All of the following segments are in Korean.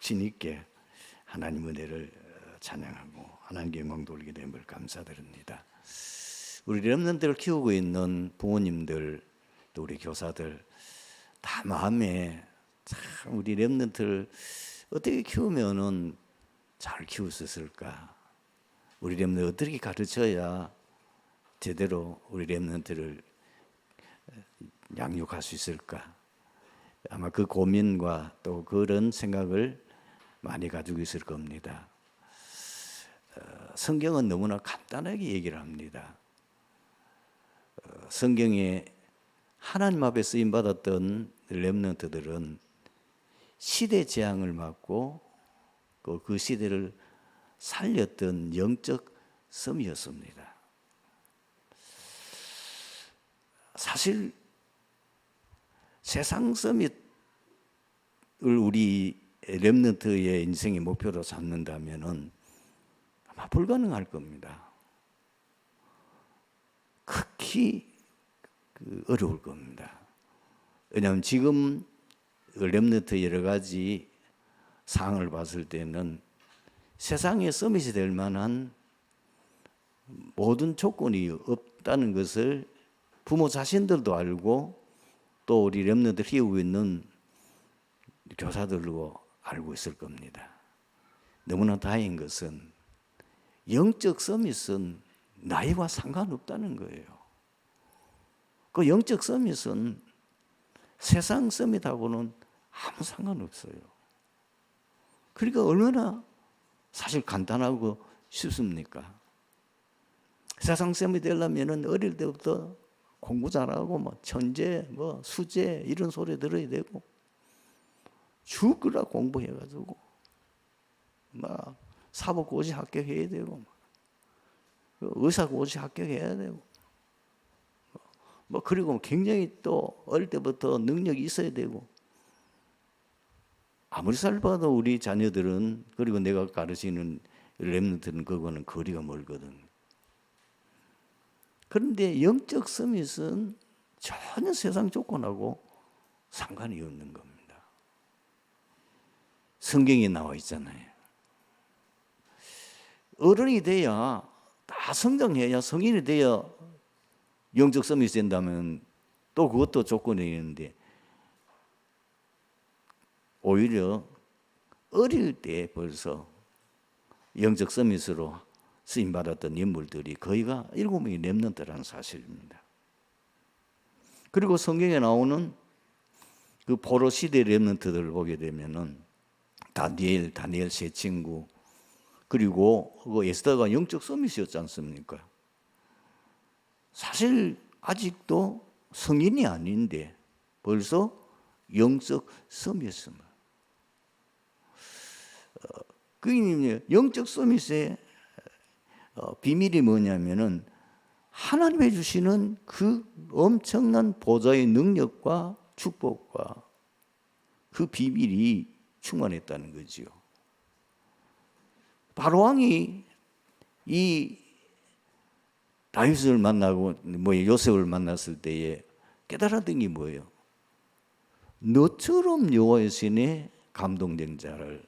확신 있게 하나님 은혜를 찬양하고 하나님께 영광 돌리게 됨을 감사드립니다. 우리 렘넌트를 키우고 있는 부모님들, 또 우리 교사들 다 마음에 참 우리 렘넌트를 어떻게 키우면은 잘 키울 수 있을까? 우리 렘넌트 어떻게 가르쳐야 제대로 우리 렘넌트를 양육할 수 있을까? 아마 그 고민과 또 그런 생각을 많이 가지고 있을 겁니다. 성경은 너무나 간단하게 얘기를 합니다. 성경에 하나님 앞에 쓰임 받았던 렘넌트들은 시대 재앙을 맞고 그 시대를 살렸던 영적 섬이었습니다. 사실 세상 서밋을 우리 렘넌트의 인생의 목표로 삼는다면은 아마 불가능할 겁니다. 극히 어려울 겁니다. 왜냐하면 지금 렘넌트 여러 가지 상황을 봤을 때는 세상에 서밋이 될 만한 모든 조건이 없다는 것을 부모 자신들도 알고 또 우리 렘넌트 키우고 있는 교사들도 알고 있을 겁니다. 너무나 다행인 것은 영적 서밋은 나이와 상관없다는 거예요. 그 영적 서밋은 세상 서밋하고는 아무 상관없어요. 그러니까 얼마나 사실 간단하고 쉽습니까? 세상 서밋 되려면 어릴 때부터 공부 잘하고 뭐 천재, 뭐 수재 이런 소리 들어야 되고 죽으라 공부해가지고 막 사법고시 합격해야 되고 의사고시 합격해야 되고 뭐 그리고 굉장히 또 어릴 때부터 능력이 있어야 되고 아무리 살봐도 우리 자녀들은 그리고 내가 가르치는 렘넌트는 그거는 거리가 멀거든. 그런데 영적 서밋은 전혀 세상 조건하고 상관이 없는 겁니다. 성경에 나와 있잖아요. 어른이 돼야 다 성장해야 성인이 돼야 영적 서밋이 된다면 또 그것도 조건이 있는데 오히려 어릴 때 벌써 영적 서밋으로 쓰임받았던 인물들이 거의가 7명이 렘넌트라는 사실입니다. 그리고 성경에 나오는 그 포로 시대 렘넌트들을 보게 되면은 다니엘 세 친구 그리고 그 에스더가 영적 서밋이었지 않습니까? 사실 아직도 성인이 아닌데 벌써 영적 서밋입니다. 그 영적 서밋의 비밀이 뭐냐면은 하나님이 주시는 그 엄청난 보좌의 능력과 축복과 그 비밀이 충만했다는 거지요. 바로 왕이 이 다윗을 만나고 요셉을 만났을 때에 깨달았던 게 뭐예요? 너처럼 여호와의 신에 감동된 자를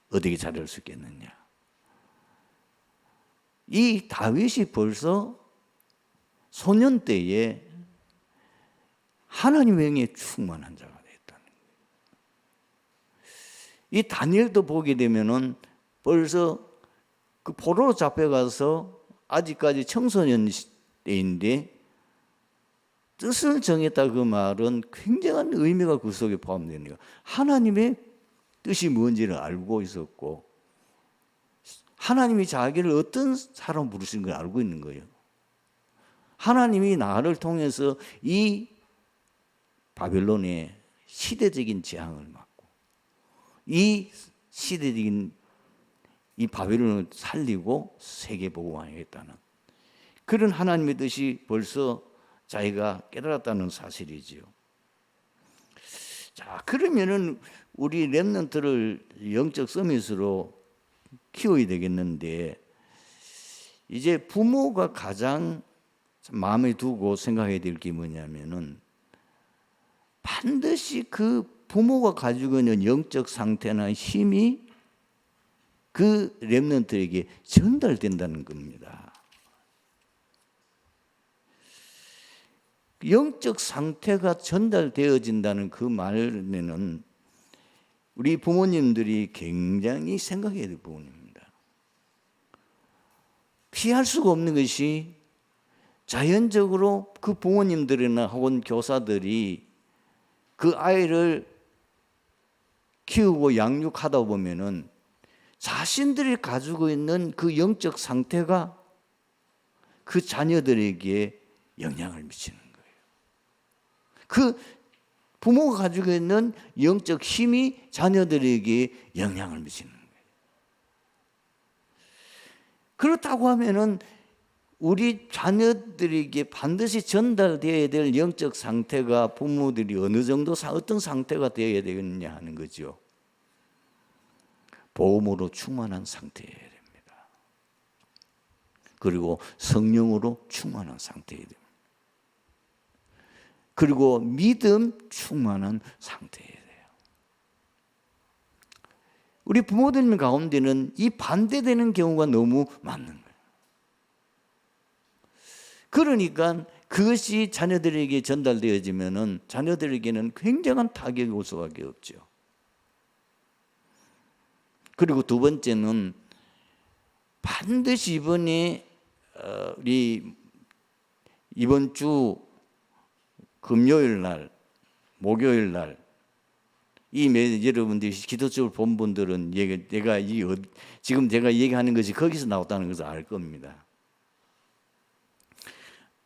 어떻게 찾을 수 있겠느냐? 이 다윗이 벌써 소년 때에 하나님의 영에 충만한 자가 됐다는 거예요. 이 다니엘도 보게 되면은 벌써 그 포로로 잡혀가서 아직까지 청소년 때인데 뜻을 정했다 그 말은 굉장한 의미가 그 속에 포함되는 거예요. 하나님의 뜻이 뭔지를 알고 있었고 하나님이 자기를 어떤 사람 부르신 걸 알고 있는 거예요. 하나님이 나를 통해서 이 바벨론의 시대적인 재앙을 막고 이 시대적인 이 바벨론을 살리고 세계 복음화하겠다는 그런 하나님의 뜻이 벌써 자기가 깨달았다는 사실이지요. 자, 그러면은 우리 렘넌트를 영적 서밋으로 키워야 되겠는데 이제 부모가 가장 마음에 두고 생각해야 될 게 뭐냐면은 반드시 그 부모가 가지고 있는 영적 상태나 힘이 그 렘넌트에게 전달된다는 겁니다. 영적 상태가 전달되어진다는 그 말에는 우리 부모님들이 굉장히 생각해야 될 부분입니다. 피할 수가 없는 것이 자연적으로 그 부모님들이나 혹은 교사들이 그 아이를 키우고 양육하다 보면은 자신들이 가지고 있는 그 영적 상태가 그 자녀들에게 영향을 미치는 거예요. 그 부모가 가지고 있는 영적 힘이 자녀들에게 영향을 미치는 거예요. 그렇다고 하면은 우리 자녀들에게 반드시 전달되어야 될 영적 상태가 부모들이 어느 정도 어떤 상태가 되어야 되겠느냐 하는 거죠. 복음으로 충만한 상태여야 됩니다. 그리고 성령으로 충만한 상태여야 됩니다. 그리고 믿음 충만한 상태여야 돼요. 우리 부모들 가운데는 이 반대되는 경우가 너무 많은 거예요. 그러니까 그것이 자녀들에게 전달되어지면은 자녀들에게는 굉장한 타격이 올 수밖에 없죠. 그리고 두 번째는 반드시 우리 이번 주 금요일 날, 목요일 날 이 여러분들이 기도적으로 본 분들은 지금 제가 얘기하는 것이 거기서 나왔다는 것을 알 겁니다.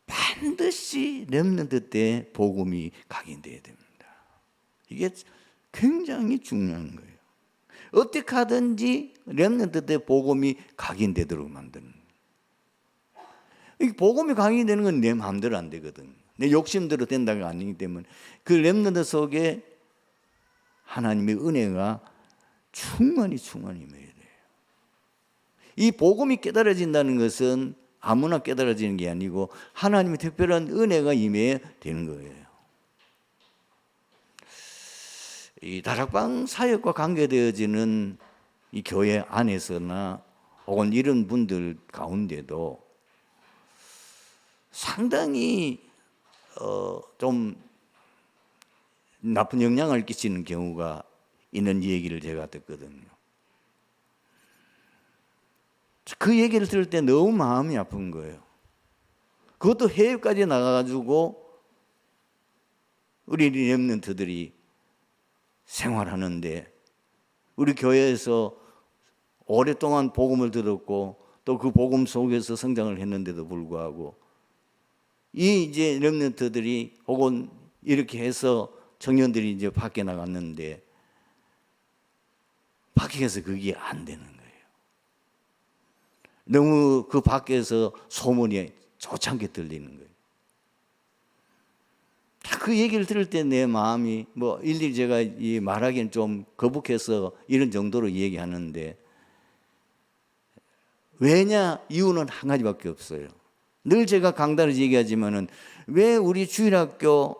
반드시 렘넌트 때 복음이 각인되어야 됩니다. 이게 굉장히 중요한 거예요. 어떻게 하든지 렘넌트 때 복음이 각인되도록 만드는 거예요. 이 복음이 각인되는 건 내 마음대로 안 되거든. 내 욕심대로 된다가 아니기 때문에 그 렘넌트 속에 하나님의 은혜가 충만히 임해야 돼요. 이 복음이 깨달아진다는 것은 아무나 깨달아지는 게 아니고 하나님의 특별한 은혜가 임해야 되는 거예요. 이 다락방 사역과 관계되어지는 이 교회 안에서나 혹은 이런 분들 가운데도 상당히 좀 나쁜 영향을 끼치는 경우가 있는 얘기를 제가 듣거든요. 그 얘기를 들을 때 너무 마음이 아픈 거예요. 그것도 해외까지 나가가지고 우리 렘넌트들이 생활하는데 우리 교회에서 오랫동안 복음을 들었고 또 그 복음 속에서 성장을 했는데도 불구하고 이제 렘넌트들이 혹은 이렇게 해서 청년들이 이제 밖에 나갔는데 밖에서 그게 안 되는 거예요. 너무 그 밖에서 소문이 좋지 않게 들리는 거예요. 그 얘기를 들을 때 내 마음이 일일이 제가 말하기는 좀 거북해서 이런 정도로 얘기하는데 왜냐? 이유는 한 가지밖에 없어요. 늘 제가 강단에서 얘기하지만은 왜 우리 주일학교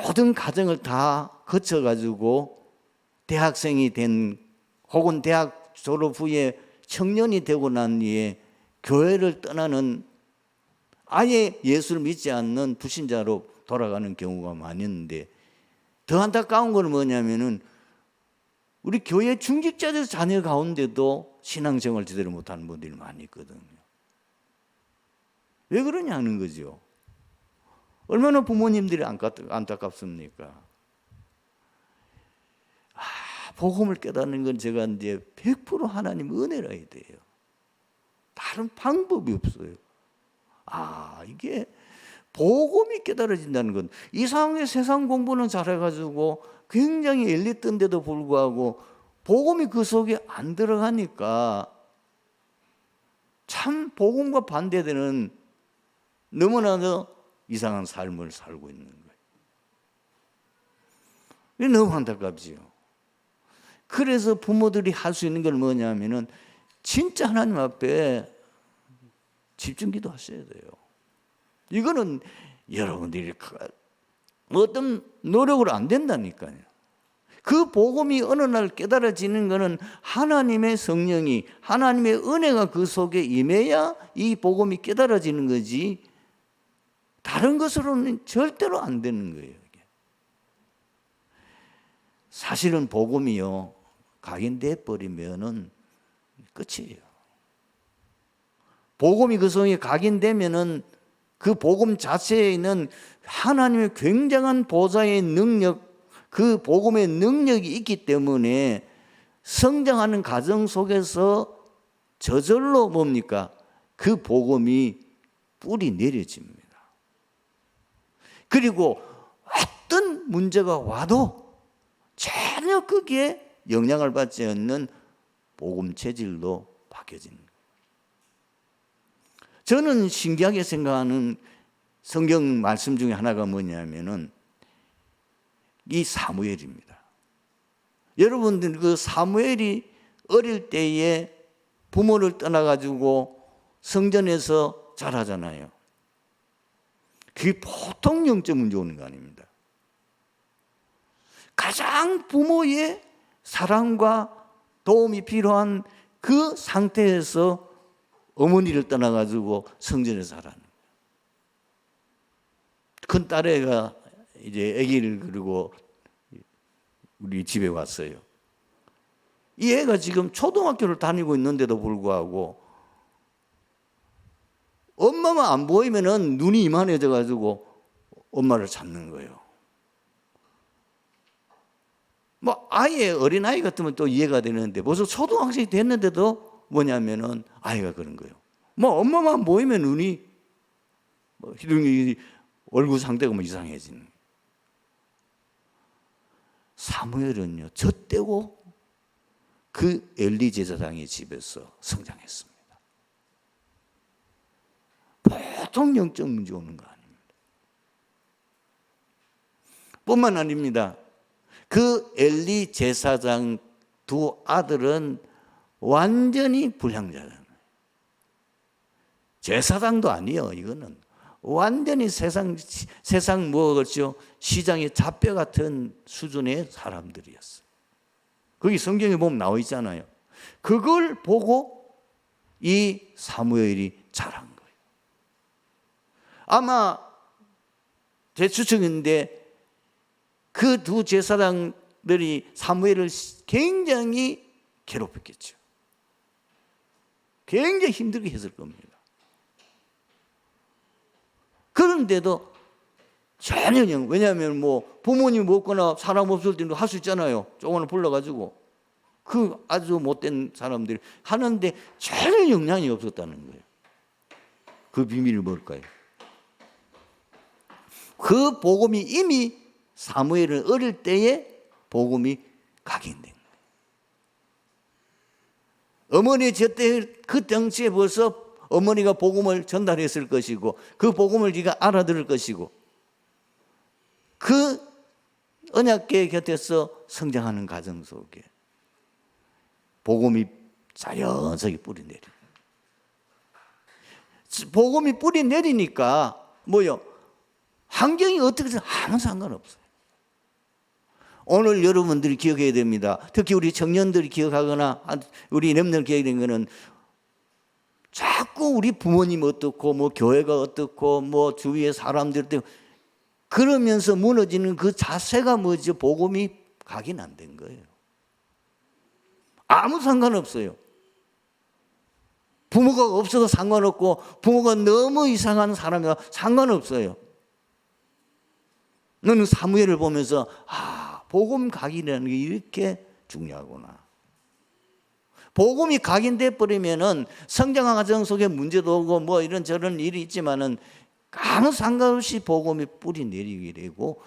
모든 과정을 다 거쳐가지고 대학생이 된 혹은 대학 졸업 후에 청년이 되고 난 뒤에 교회를 떠나는 아예 예수를 믿지 않는 불신자로 돌아가는 경우가 많이 있는데 더 안타까운 건 뭐냐면은 우리 교회 중직자들 자녀 가운데도 신앙생활 제대로 못하는 분들이 많이 있거든요. 왜 그러냐는 거죠. 얼마나 부모님들이 안타깝습니까? 복음을 깨닫는 건 제가 이제 100% 하나님 은혜라 해야 돼요. 다른 방법이 없어요. 이게 복음이 깨달아진다는 건 이상하게 세상 공부는 잘해가지고 굉장히 엘리트인데도 불구하고 복음이 그 속에 안 들어가니까 참 복음과 반대되는 너무나도 이상한 삶을 살고 있는 거예요. 이게 너무 안타깝지요. 그래서 부모들이 할 수 있는 건 뭐냐면은 진짜 하나님 앞에 집중 기도하셔야 돼요. 이거는 여러분들이 어떤 노력으로 안 된다니까요. 그 복음이 어느 날 깨달아지는 것은 하나님의 성령이, 하나님의 은혜가 그 속에 임해야 이 복음이 깨달아지는 거지, 다른 것으로는 절대로 안 되는 거예요. 사실은 복음이요, 각인돼 버리면은 끝이에요. 복음이 그 속에 각인되면은 그 복음 자체에 있는 하나님의 굉장한 보좌의 능력, 그 복음의 능력이 있기 때문에 성장하는 과정 속에서 저절로 뭡니까? 그 복음이 뿌리 내려집니다. 그리고 어떤 문제가 와도 전혀 거기에 영향을 받지 않는 복음 체질로 바뀌어지는 거예요. 저는 신기하게 생각하는 성경 말씀 중에 하나가 뭐냐면은 이 사무엘입니다. 여러분들 그 사무엘이 어릴 때에 부모를 떠나가지고 성전에서 자라잖아요. 그게 보통 영적 문제 오는 거 아닙니다. 가장 부모의 사랑과 도움이 필요한 그 상태에서 어머니를 떠나가지고 성전에서 자라는 거예요. 큰 딸애가 이제 아기를 그리고 우리 집에 왔어요. 이 애가 지금 초등학교를 다니고 있는데도 불구하고 엄마만 안 보이면은 눈이 이만해져 가지고 엄마를 찾는 거예요. 뭐 아예 어린아이 같으면 또 이해가 되는데 벌써 초등학생이 됐는데도 뭐냐면은 아이가 그런 거예요. 뭐 엄마만 보이면 눈이 뭐 희둥이 얼굴 상태가 뭐 이상해지는 거예요. 사무엘은요, 젖대고 그 엘리 제사장의 집에서 성장했습니다. 보통 영적 문제 오는 거 아닙니다. 뿐만 아닙니다. 그 엘리 제사장 두 아들은 완전히 불량자잖아요. 제사장도 아니에요. 이거는 완전히 세상 뭐겠죠? 시장의 잡뼈 같은 수준의 사람들이었어요. 거기 성경에 보면 나와 있잖아요. 그걸 보고 이 사무엘이 자란 거예요. 아마 제 추측인데 그 두 제사장들이 사무엘을 굉장히 괴롭혔겠죠. 굉장히 힘들게 했을 겁니다. 그런데도 전혀, 왜냐하면 뭐 부모님 없거나 사람 없을 때도 할 수 있잖아요. 조금은 불러가지고. 그 아주 못된 사람들이 하는데 전혀 영향이 없었다는 거예요. 그 비밀이 뭘까요? 그 복음이 이미 사무엘은 어릴 때에 복음이 각인된 거예요. 어머니 저때 그 당시에 벌써 어머니가 복음을 전달했을 것이고 그 복음을 네가 알아들을 것이고 그 언약궤 곁에서 성장하는 과정 속에 복음이 자연스럽게 뿌리 내립니다. 복음이 뿌리 내리니까 뭐요? 환경이 어떻게 해서 아무 상관없어요. 오늘 여러분들이 기억해야 됩니다. 특히 우리 청년들이 기억하거나 우리 렘넌트 기억된 거는 자꾸 우리 부모님 어떻고 뭐 교회가 어떻고 뭐 주위의 사람들 때문에 그러면서 무너지는 그 자세가 뭐죠? 복음이 각인 안 된 거예요. 아무 상관없어요. 부모가 없어도 상관없고 부모가 너무 이상한 사람이라 상관없어요. 너는 사무엘을 보면서 복음 각인이라는 게 이렇게 중요하구나. 복음이 각인돼 버리면은 성장 과정 속에 문제도 오고 뭐 이런저런 일이 있지만은 아무 상관없이 복음이 뿌리 내리게 되고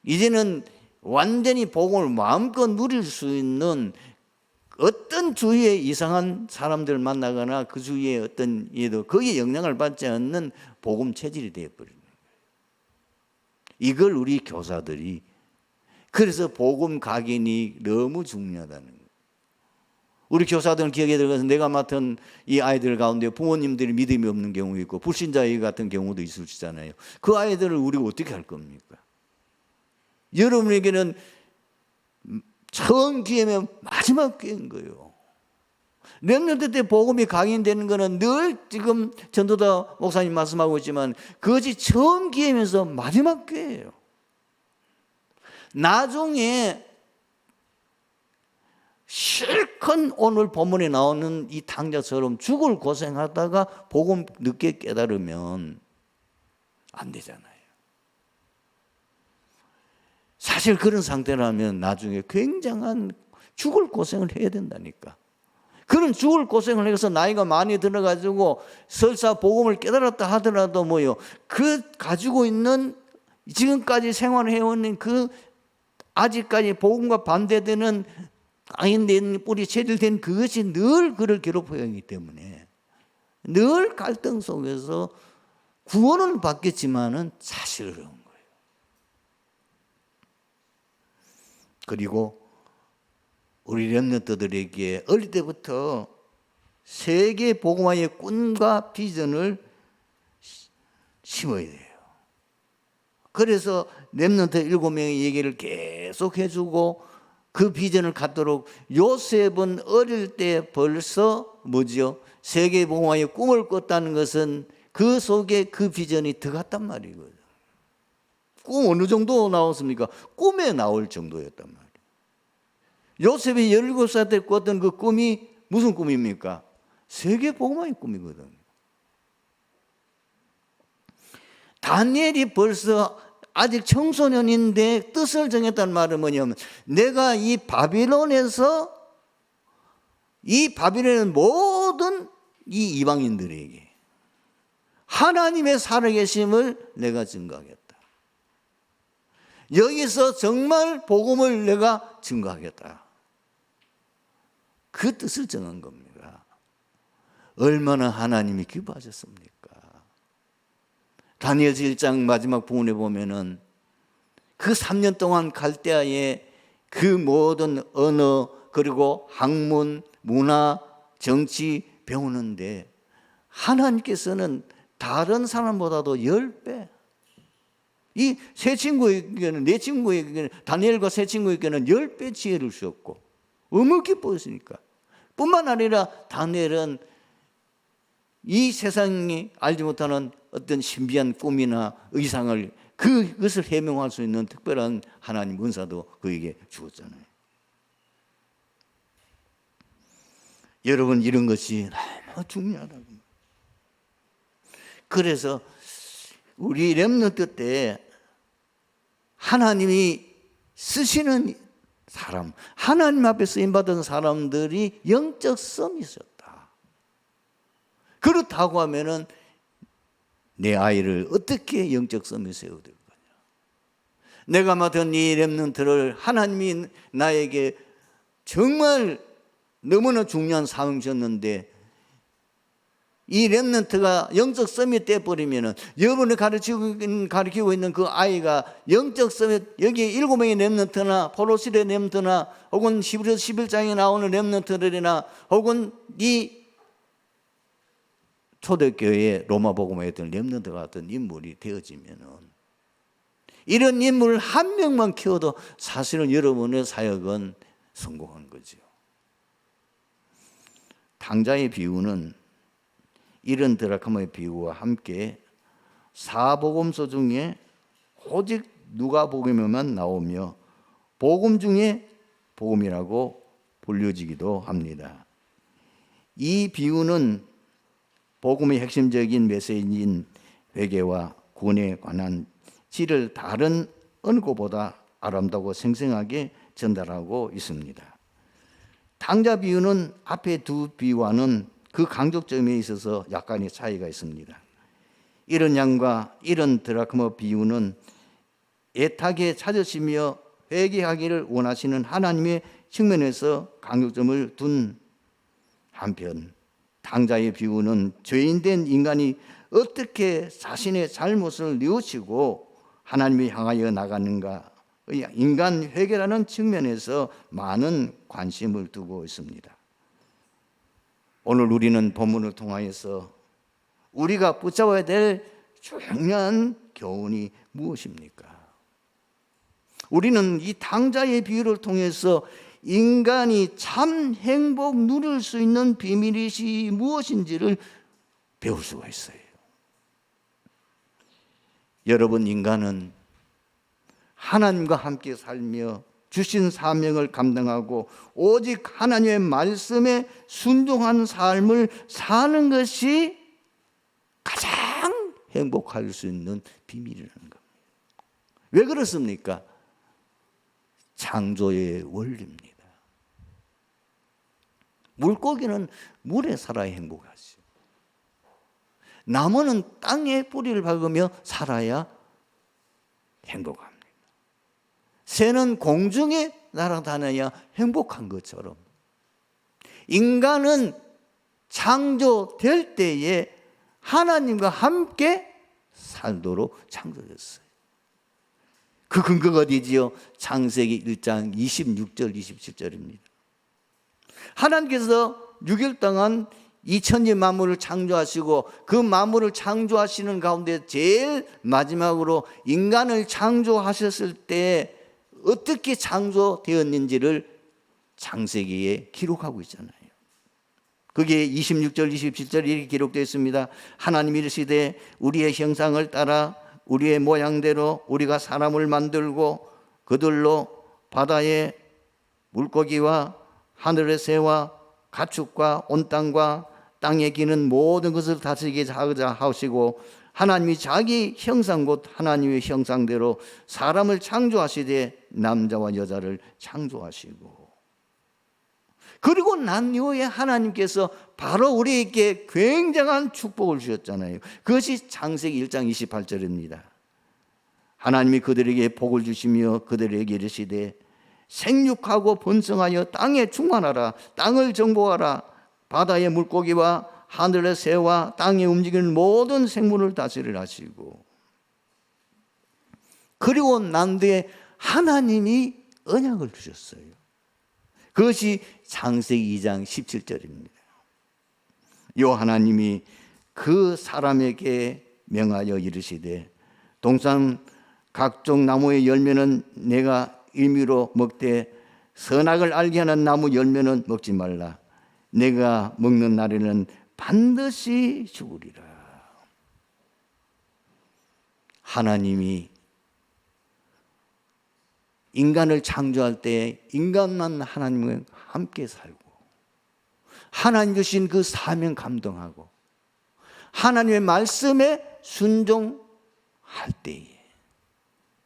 이제는 완전히 복음을 마음껏 누릴 수 있는 어떤 주위에 이상한 사람들을 만나거나 그 주위에 어떤 일도 거기에 영향을 받지 않는 복음 체질이 되어버리는 거예요. 이걸 우리 교사들이 그래서 복음 각인이 너무 중요하다는 거예요. 우리 교사들은 기억에 들어가서 내가 맡은 이 아이들 가운데 부모님들이 믿음이 없는 경우 있고 불신자 같은 경우도 있을 수 있잖아요. 그 아이들을 우리가 어떻게 할 겁니까? 여러분에게는 처음 기회면 마지막 기회인 거예요. 렘넌트 때 복음이 강인되는 거는 늘 지금 전도다 목사님 말씀하고 있지만 그것이 처음 기회면서 마지막 기회예요. 나중에 실컷 오늘 본문에 나오는 이 탕자처럼 죽을 고생하다가 복음 늦게 깨달으면 안 되잖아요. 사실 그런 상태라면 나중에 굉장한 죽을 고생을 해야 된다니까. 그런 죽을 고생을 해서 나이가 많이 들어가지고 설사 복음을 깨달았다 하더라도 뭐요, 그 가지고 있는 지금까지 생활해온 그 아직까지 복음과 반대되는 아인된 뿌리 체질된 그것이 늘 그를 괴롭혀야 하기 때문에 늘 갈등 속에서 구원은 받겠지만은 사실 어려운 거예요. 그리고 우리 렘넌트들에게 어릴 때부터 세계 복음화의 꿈과 비전을 심어야 돼요. 그래서 렘넌트 7명의 얘기를 계속 해주고 그 비전을 갖도록 요셉은 어릴 때 벌써 뭐죠? 세계 복음화의 꿈을 꿨다는 것은 그 속에 그 비전이 들어갔단 말이거든요. 꿈 어느 정도 나왔습니까? 꿈에 나올 정도였단 말이에요. 요셉이 17살 때 꿨던 그 꿈이 무슨 꿈입니까? 세계 복음화의 꿈이거든요. 다니엘이 벌써 아직 청소년인데 뜻을 정했다는 말은 뭐냐면 내가 이 바빌론의 모든 이 이방인들에게 하나님의 살아계심을 내가 증거하겠다. 여기서 정말 복음을 내가 증거하겠다. 그 뜻을 정한 겁니다. 얼마나 하나님이 기뻐하셨습니까? 다니엘 1장 마지막 부분에 보면은 그 3년 동안 갈대아의 그 모든 언어 그리고 학문, 문화, 정치 배우는데 하나님께서는 다른 사람보다도 10배 이 세 친구에게는 네 친구에게는 다니엘과 세 친구에게는 10배 지혜를 주었고 너무 기뻐했으니까 뿐만 아니라 다니엘은 이 세상이 알지 못하는 어떤 신비한 꿈이나 의상을 그것을 해명할 수 있는 특별한 하나님 은사도 그에게 주었잖아요. 여러분 이런 것이 너무 중요하다고. 그래서 우리 렘넌트 때 하나님이 쓰시는 사람, 하나님 앞에 쓰임받은 사람들이 영적 썸이 있었다. 그렇다고 하면은 내 아이를 어떻게 영적 썸에 세워야 될 거냐. 내가 맡은 이 렘넌트를 하나님이 나에게 정말 너무나 중요한 사명을 주셨는데 이 렘넌트가 영적 썸이 떼버리면은 여러분이 가르치고 있는 그 아이가 영적 썸이 여기 7명의 렘넌트나 포로시대 렘넌트나 혹은 히브리서 11장에 나오는 렘넌트들이나 혹은 이 초대교회 로마 복음에 있던 렘넌트 같은 인물이 되어지면은 이런 인물 한 명만 키워도 사실은 여러분의 사역은 성공한 거죠. 탕자의 비유는 이런 드라크마의 비유와 함께 사복음서 중에 오직 누가복음에만 나오며 복음 중에 복음이라고 불려지기도 합니다. 이 비유는 복음의 핵심적인 메시지인 회개와 구원에 관한 질을 다른 어느 것보다 아름다고 생생하게 전달하고 있습니다. 탕자 비유는 앞에 두 비유와는 그 강조점에 있어서 약간의 차이가 있습니다. 이런 양과 이런 드라크마 비유는 애타게 찾으시며 회개하기를 원하시는 하나님의 측면에서 강조점을 둔 한편 탕자의 비유는 죄인된 인간이 어떻게 자신의 잘못을 뉘우치고 하나님을 향하여 나가는가 인간 회개라는 측면에서 많은 관심을 두고 있습니다. 오늘 우리는 본문을 통하여서 우리가 붙잡아야 될 중요한 교훈이 무엇입니까? 우리는 이 당자의 비유를 통해서 인간이 참 행복 누릴 수 있는 비밀이 무엇인지를 배울 수가 있어요. 여러분, 인간은 하나님과 함께 살며 주신 사명을 감당하고 오직 하나님의 말씀에 순종한 삶을 사는 것이 가장 행복할 수 있는 비밀이라는 겁니다. 왜 그렇습니까? 창조의 원리입니다. 물고기는 물에 살아야 행복하죠. 나무는 땅에 뿌리를 박으며 살아야 행복합니다. 새는 공중에 날아다녀야 행복한 것처럼 인간은 창조될 때에 하나님과 함께 살도록 창조됐어요. 그 근거가 어디지요? 창세기 1장 26절 27절입니다. 하나님께서 6일 동안 이 천지 만물을 창조하시고 그 만물을 창조하시는 가운데 제일 마지막으로 인간을 창조하셨을 때 어떻게 창조되었는지를 창세기에 기록하고 있잖아요. 그게 26절 27절 이렇게 기록되어 있습니다. 하나님이 이르시되 우리의 형상을 따라 우리의 모양대로 우리가 사람을 만들고 그들로 바다의 물고기와 하늘의 새와 가축과 온 땅과 땅에 기는 모든 것을 다스리게 하시고 하나님이 자기 형상 곧 하나님의 형상대로 사람을 창조하시되 남자와 여자를 창조하시고 그리고 난 이후에 하나님께서 바로 우리에게 굉장한 축복을 주셨잖아요. 그것이 창세기 1장 28절입니다. 하나님이 그들에게 복을 주시며 그들에게 이르시되 생육하고 번성하여 땅에 충만하라. 땅을 정복하라. 바다의 물고기와 하늘의 새와 땅에 움직이는 모든 생물을 다스리라 하시고 그리고 난 뒤에 하나님이 언약을 주셨어요. 그것이 창세기 2장 17절입니다. 요 하나님이 그 사람에게 명하여 이르시되 동산 각종 나무의 열매는 내가 임의로 먹되 선악을 알게 하는 나무 열매는 먹지 말라. 내가 먹는 날에는 반드시 죽으리라. 하나님이 인간을 창조할 때 인간만 하나님과 함께 살고 하나님 주신 그 사명 감동하고 하나님의 말씀에 순종할 때에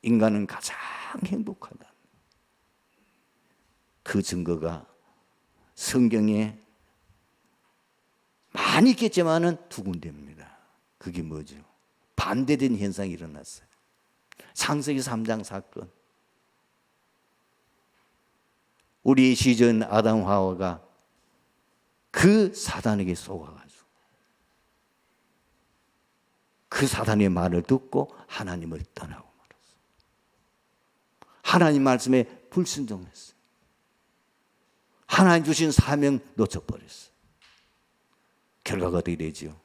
인간은 가장 행복하다. 그 증거가 성경에 많이 있겠지만은 두 군데입니다. 그게 뭐죠? 반대된 현상이 일어났어요. 창세기 3장 사건. 우리 시전 아담 하와가 그 사단에게 속아가지고 그 사단의 말을 듣고 하나님을 떠나고 말았어요. 하나님 말씀에 불순종했어요. 하나님 주신 사명 놓쳐버렸어요. 결과가 어떻게 되죠?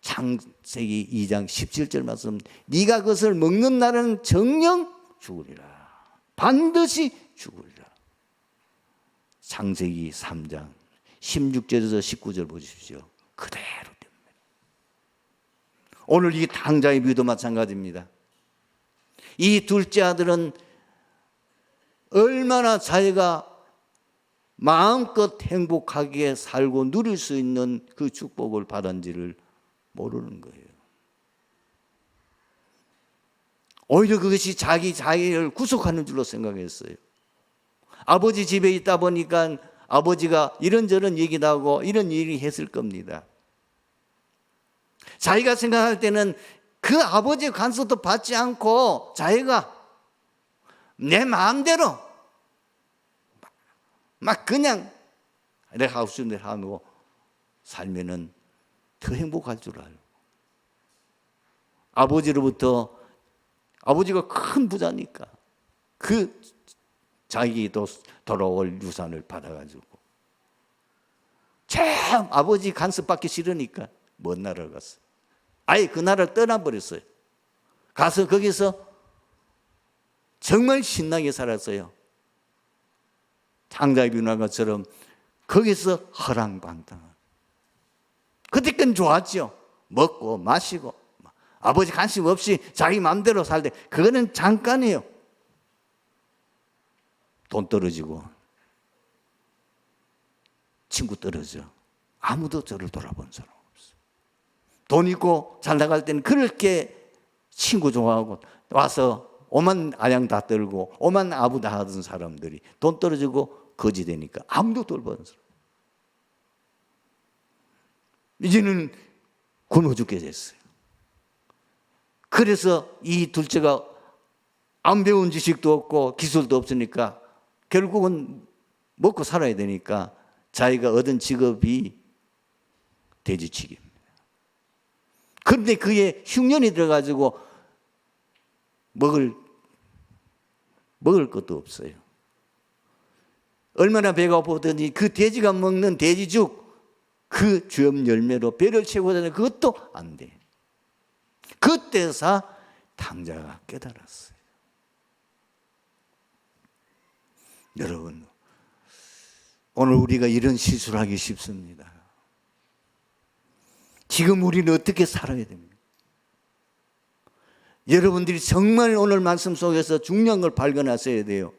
창세기 2장 17절 말씀 네가 그것을 먹는 날은 정녕 죽으리라. 반드시 죽으리라. 창세기 3장 16절에서 19절 보십시오. 그대로 됩니다. 오늘 이 당자의 비유도 마찬가지입니다. 이 둘째 아들은 얼마나 자기가 마음껏 행복하게 살고 누릴 수 있는 그 축복을 받은지를 모르는 거예요. 오히려 그것이 자기를 구속하는 줄로 생각했어요. 아버지 집에 있다 보니까 아버지가 이런저런 얘기도 하고 이런 일이 했을 겁니다. 자기가 생각할 때는 그 아버지의 간섭도 받지 않고 자기가 내 마음대로 막 그냥 내가 하고 싶은 대로 하고 살면은 더 행복할 줄 알고 아버지가 큰 부자니까 그 자기도 돌아올 유산을 받아가지고 참 아버지 간섭받기 싫으니까 먼 나라를 갔어요. 아예 그 나라를 떠나버렸어요. 가서 거기서 정말 신나게 살았어요. 창자의 비유한 것처럼 거기서 허랑방탕. 그때까지는 좋았죠. 먹고 마시고 아버지 관심 없이 자기 마음대로 살 때 그거는 잠깐이에요. 돈 떨어지고 친구 떨어져 아무도 저를 돌아본 사람 없어. 돈 있고 잘 나갈 때는 그렇게 친구 좋아하고 와서 오만 아양 다 떨고 오만 아부 다 하던 사람들이 돈 떨어지고 거지 되니까 아무도 돌보는 사람. 이제는 굶어 죽게 됐어요. 그래서 이 둘째가 안 배운 지식도 없고 기술도 없으니까 결국은 먹고 살아야 되니까 자기가 얻은 직업이 돼지치기입니다. 그런데 그게 흉년이 들어가지고 먹을 것도 없어요. 얼마나 배가 고프더니 그 돼지가 먹는 돼지죽 그 주염 열매로 배를 채우고 다니는 그것도 안 돼. 그때서 탕자가 깨달았어요. 여러분, 오늘 우리가 이런 실수를 하기 쉽습니다. 지금 우리는 어떻게 살아야 됩니까? 여러분들이 정말 오늘 말씀 속에서 중요한 걸 발견하셔야 돼요.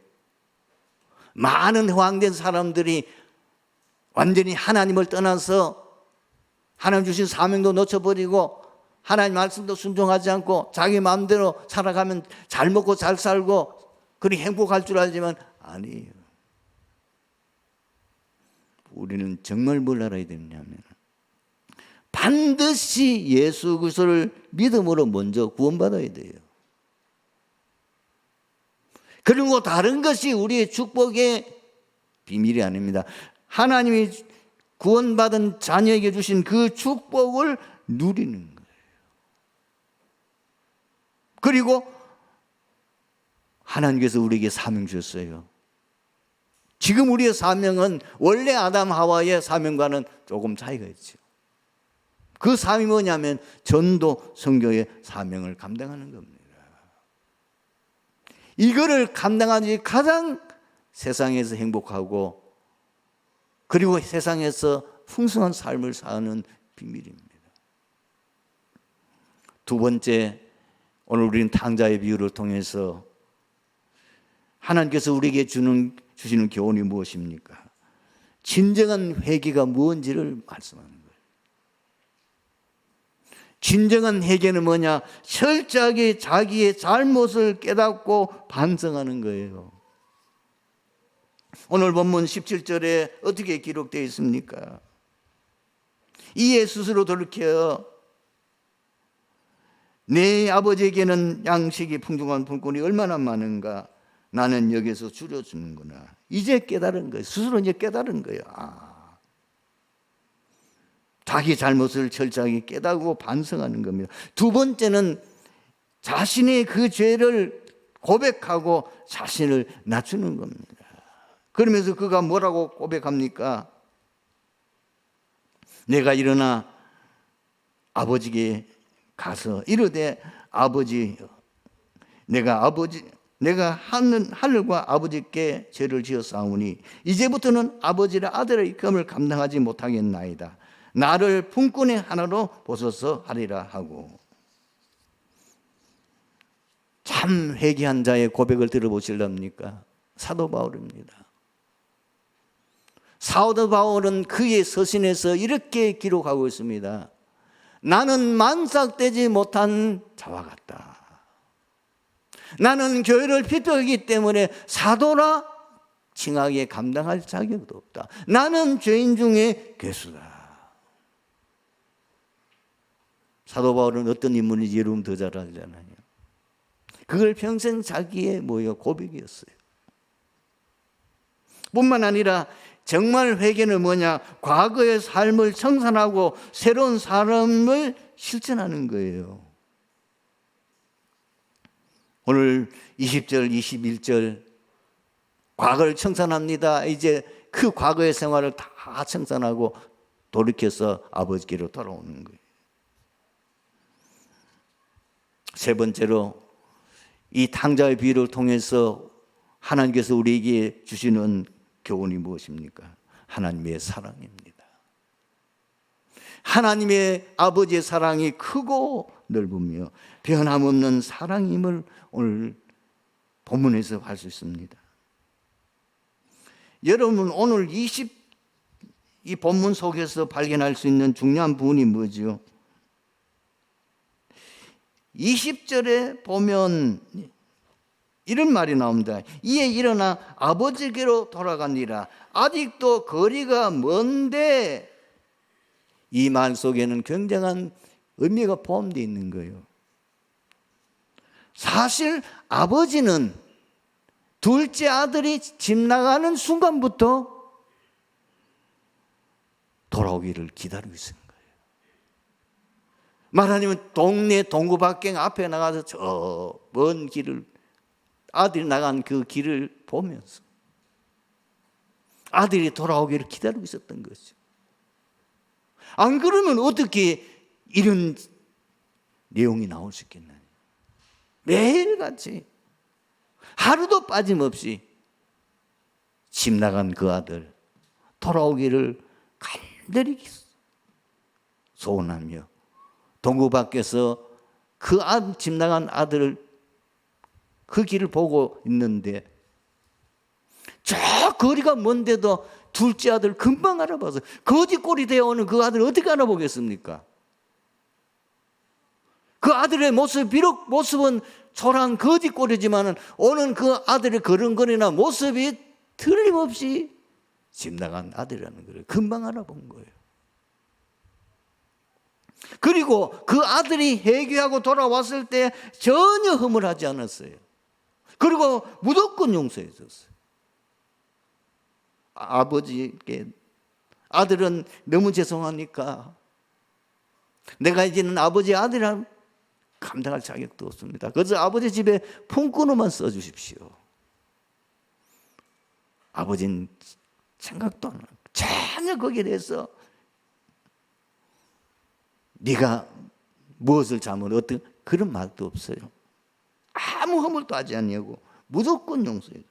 많은 허황된 사람들이 완전히 하나님을 떠나서 하나님 주신 사명도 놓쳐버리고 하나님 말씀도 순종하지 않고 자기 마음대로 살아가면 잘 먹고 잘 살고 그리 행복할 줄 알지만 아니에요. 우리는 정말 뭘 알아야 되냐면 반드시 예수 그리스도를 믿음으로 먼저 구원받아야 돼요. 그리고 다른 것이 우리의 축복의 비밀이 아닙니다. 하나님이 구원받은 자녀에게 주신 그 축복을 누리는 거예요. 그리고 하나님께서 우리에게 사명 주셨어요. 지금 우리의 사명은 원래 아담 하와의 사명과는 조금 차이가 있죠. 그 사명이 뭐냐면 전도 선교의 사명을 감당하는 겁니다. 이거를 감당하니 가장 세상에서 행복하고 그리고 세상에서 풍성한 삶을 사는 비밀입니다. 두 번째, 오늘 우리는 탕자의 비유를 통해서 하나님께서 우리에게 주시는 교훈이 무엇입니까? 진정한 회개가 무엇인지를 말씀하는 거예요. 진정한 회개는 뭐냐? 철저하게 자기의 잘못을 깨닫고 반성하는 거예요. 오늘 본문 17절에 어떻게 기록되어 있습니까? 이에 스스로 돌이켜 내 아버지에게는 양식이 풍족한 품꾼이 얼마나 많은가 나는 여기서 줄여주는구나. 이제 깨달은 거예요. 스스로 이제 깨달은 거예요. 자기 잘못을 철저하게 깨닫고 반성하는 겁니다. 두 번째는 자신의 그 죄를 고백하고 자신을 낮추는 겁니다. 그러면서 그가 뭐라고 고백합니까? 내가 일어나 아버지께 가서 이르되 아버지 내가 하늘과 아버지께 죄를 지었사오니 이제부터는 아버지의 아들의 이감을 감당하지 못하겠나이다. 나를 품꾼의 하나로 보소서 하리라 하고. 참 회개한 자의 고백을 들어보실랍니까? 사도 바울입니다. 사도 바울은 그의 서신에서 이렇게 기록하고 있습니다. 나는 만삭되지 못한 자와 같다. 나는 교회를 비틀기 때문에 사도라 칭하게 감당할 자격도 없다. 나는 죄인 중에 괴수다. 사도 바울은 어떤 인물인지 여러분 더 잘 알잖아요. 그걸 평생 자기의 고백이었어요. 뿐만 아니라 정말 회개는 뭐냐? 과거의 삶을 청산하고 새로운 사람을 실천하는 거예요. 오늘 20절, 21절 과거를 청산합니다. 이제 그 과거의 생활을 다 청산하고 돌이켜서 아버지께로 돌아오는 거예요. 세 번째로 이 탕자의 비유를 통해서 하나님께서 우리에게 주시는 교훈이 무엇입니까? 하나님의 사랑입니다. 하나님의 아버지의 사랑이 크고 넓으며 변함없는 사랑임을 오늘 본문에서 알 수 있습니다. 여러분, 오늘 이 본문 속에서 발견할 수 있는 중요한 부분이 뭐죠? 20절에 보면 이런 말이 나옵니다. 이에 일어나 아버지께로 돌아가니라. 아직도 거리가 먼데, 이 말 속에는 굉장한 의미가 포함되어 있는 거예요. 사실 아버지는 둘째 아들이 집 나가는 순간부터 돌아오기를 기다리고 있는 거예요. 말하자면 동네 동구밖에 앞에 나가서 저 먼 길을, 아들이 나간 그 길을 보면서 아들이 돌아오기를 기다리고 있었던 거죠. 안 그러면 어떻게 이런 내용이 나올 수 있겠나요? 매일같이 하루도 빠짐없이 집 나간 그 아들 돌아오기를 간절히 소원하며 동구 밖에서 그 집 나간 아들을 그 길을 보고 있는데, 저 거리가 먼데도 둘째 아들 금방 알아봐서 거지꼴이 되어오는 그 아들을 어떻게 알아보겠습니까? 그 아들의 모습, 비록 모습은 초라한 거지꼴이지만 오는 그 아들의 걸음걸이나 모습이 틀림없이 집 나간 아들이라는 걸 금방 알아본 거예요. 그리고 그 아들이 회개하고 돌아왔을 때 전혀 허물하지 않았어요. 그리고 무조건 용서해 줬어요. 아버지께 아들은 너무 죄송하니까 내가 이제는 아버지 아들이라 감당할 자격도 없습니다. 그래서 아버지 집에 품꾼으로만 써주십시오. 아버지는 생각도 안 하고 전혀 거기에 대해서 네가 무엇을 잘못 어떤 그런 말도 없어요. 아무 허물도 하지 않냐고 무조건 용서해요.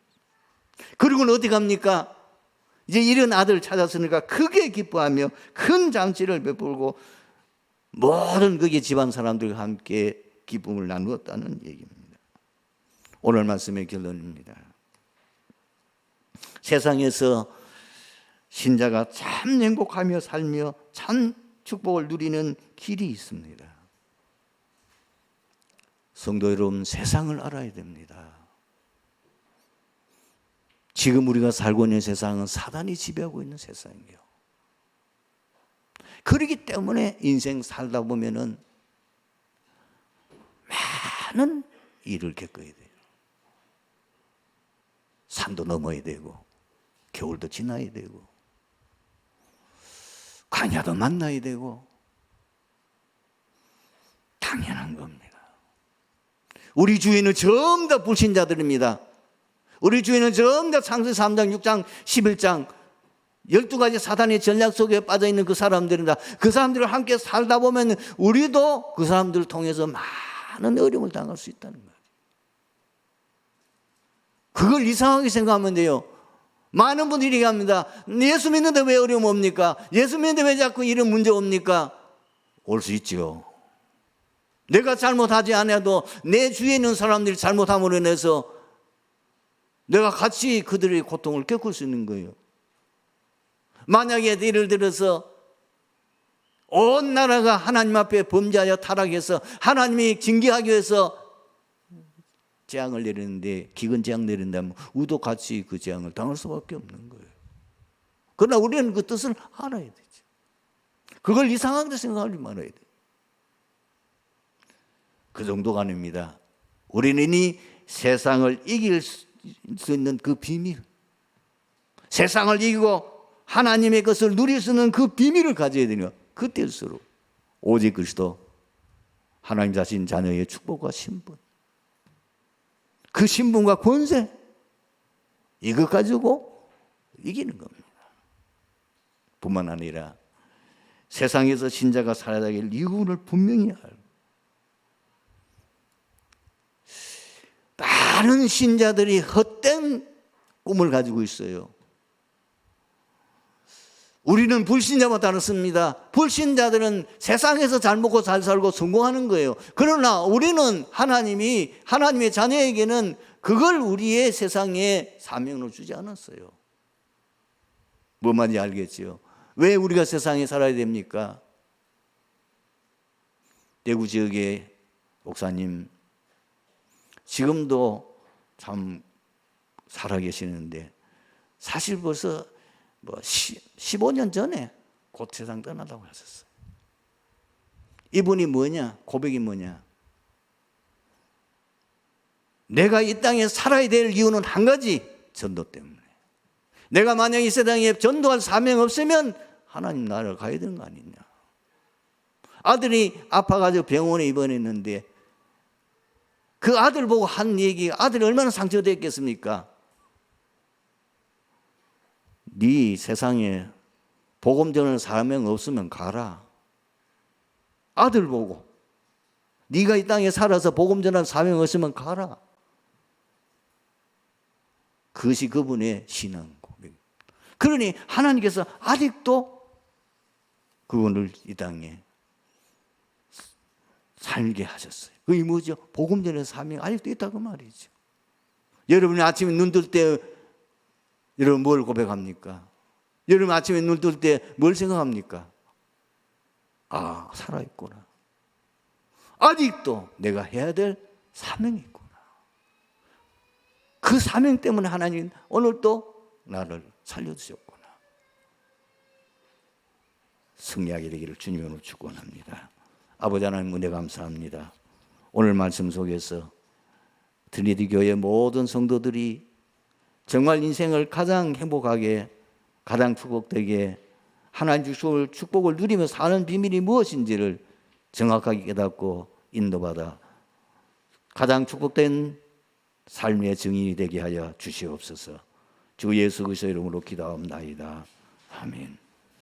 그리고는 어디 갑니까? 이제 이런 아들을 찾았으니까 크게 기뻐하며 큰 잔치를 베풀고 모든 거기 집안 사람들과 함께 기쁨을 나누었다는 얘기입니다. 오늘 말씀의 결론입니다. 세상에서 신자가 참 행복하며 살며 참 축복을 누리는 길이 있습니다. 성도 여러분, 세상을 알아야 됩니다. 지금 우리가 살고 있는 세상은 사단이 지배하고 있는 세상이에요. 그렇기 때문에 인생 살다 보면은 많은 일을 겪어야 돼요. 산도 넘어야 되고 겨울도 지나야 되고 광야도 만나야 되고 당연한 겁니다. 우리 주위는 전부 다 불신자들입니다. 우리 주위는 전부 다 창세기 3장, 6장, 11장 12가지 사단의 전략 속에 빠져있는 그 사람들입니다. 그 사람들과 함께 살다 보면 우리도 그 사람들을 통해서 많은 어려움을 당할 수 있다는 거예요. 그걸 이상하게 생각하면 돼요. 많은 분들이 얘기합니다. 예수 믿는데 왜 어려움 옵니까? 예수 믿는데 왜 자꾸 이런 문제 옵니까? 올 수 있죠. 내가 잘못하지 않아도 내 주위에 있는 사람들이 잘못함으로 인해서 내가 같이 그들의 고통을 겪을 수 있는 거예요. 만약에 예를 들어서 온 나라가 하나님 앞에 범죄하여 타락해서 하나님이 징계하기 위해서 재앙을 내리는데, 기근 재앙 내린다면 우리도 같이 그 재앙을 당할 수밖에 없는 거예요. 그러나 우리는 그 뜻을 알아야 되죠. 그걸 이상하게 생각하지 말아야 돼요. 그 정도가 아닙니다. 우리는 이 세상을 이길 수 있는 그 비밀, 세상을 이기고 하나님의 것을 누릴 수 있는 그 비밀을 가져야 되냐. 그때일수록 오직 그리스도 하나님 자신 자녀의 축복과 신분, 그 신분과 권세, 이것 가지고 이기는 겁니다. 뿐만 아니라 세상에서 신자가 살아야 될 이유를 분명히 알고, 많은 신자들이 헛된 꿈을 가지고 있어요. 우리는 불신자와 다릅니다. 불신자들은 세상에서 잘 먹고 잘 살고 성공하는 거예요. 그러나 우리는 하나님의 자녀에게는 그걸 우리의 세상에 사명으로 주지 않았어요. 뭐 말인지 알겠지요? 왜 우리가 세상에 살아야 됩니까? 대구 지역의 목사님 지금도 참 살아계시는데 사실 벌써 15년 전에 곧 세상 떠나다고 하셨어요. 이분이 고백이 뭐냐? 내가 이 땅에 살아야 될 이유는 한 가지, 전도 때문에. 내가 만약 이 세상에 전도할 사명 없으면 하나님 나라를 가야 되는 거 아니냐. 아들이 아파가지고 병원에 입원했는데 그 아들 보고 한 얘기, 아들이 얼마나 상처됐겠습니까? 네 세상에 복음 전할 사명 없으면 가라. 아들 보고 네가 이 땅에 살아서 복음 전할 사명 없으면 가라. 그것이 그분의 신앙 고백. 그러니 하나님께서 아직도 그분을 이 땅에 살게 하셨어요. 그게 뭐죠? 복음 전할 사명 아직도 있다고 말이죠. 여러분이 아침에 눈 뜰 때 여러분 뭘 고백합니까? 여러분 아침에 눈 뜰 때 뭘 생각합니까? 아, 살아있구나. 아직도 내가 해야 될 사명이 있구나. 그 사명 때문에 하나님 오늘 또 나를 살려주셨구나. 승리하게 되기를 주님으로 축원합니다. 아버지 하나님 은혜 감사합니다. 오늘 말씀 속에서 트리니티 교회 모든 성도들이 정말 인생을 가장 행복하게, 가장 축복되게 하나님 주실 축복을 누리며 사는 비밀이 무엇인지를 정확하게 깨닫고 인도받아 가장 축복된 삶의 증인이 되게 하여 주시옵소서. 주 예수 그리스도의 이름으로 기도하옵나이다. 아멘.